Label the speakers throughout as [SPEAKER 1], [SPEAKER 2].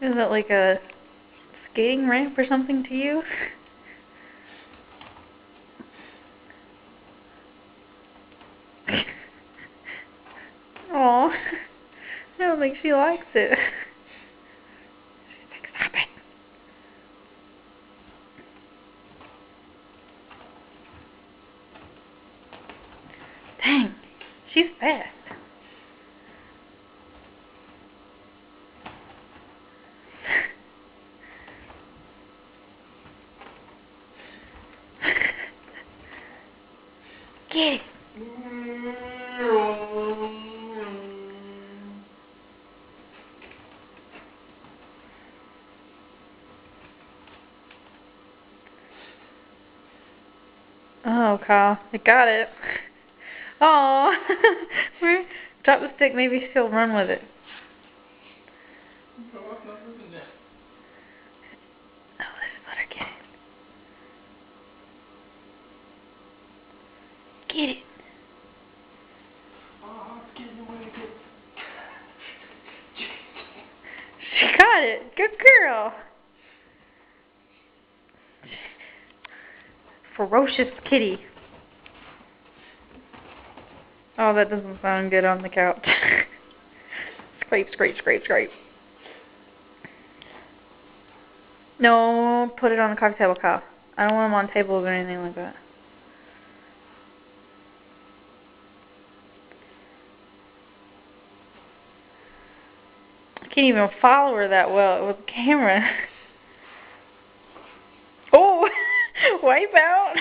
[SPEAKER 1] Is it like a skating ramp or something to you? Aw, I don't think she likes it. She's like, stop it. Dang, she's fast. Get it. Oh, Kyle, I got it. Oh, drop the stick. Maybe she'll run with it. Oh, let's let her get it. Get it. She got it. Good girl. Ferocious kitty. Oh, that doesn't sound good on the couch. Scrape, scrape, scrape, scrape. No, put it on the coffee table, Kyle. I don't want them on tables or anything like that. I can't even follow her that well with the camera. Oh, wipe out.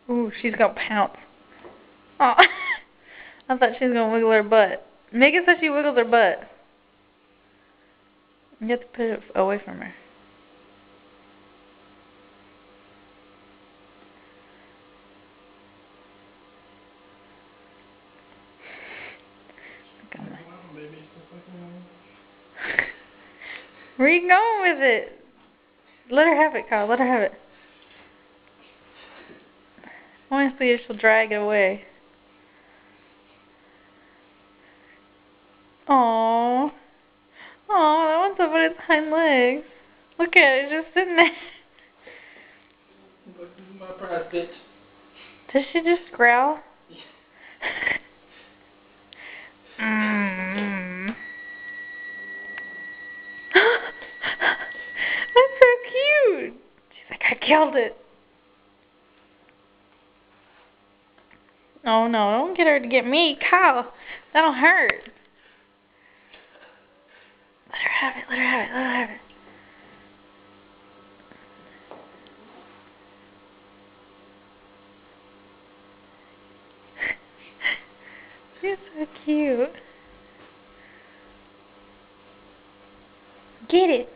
[SPEAKER 1] Ooh, she's gonna pounce. Oh, I thought she was gonna wiggle her butt. Megan said she wiggled her butt. You have to put it away from her. Where are you going with it? Let her have it, Kyle. Let her have it. I want to see if she'll drag it away. Aww. Aww, that one's up on its hind legs. Look at it, just sitting there.
[SPEAKER 2] This is my prize, bitch.
[SPEAKER 1] Does she just growl? Mm. That's so cute. She's like, I killed it. Oh no, don't get her to get me, Kyle. That'll hurt. Let her have it, let her have it, let her have it. She's so cute. Get it.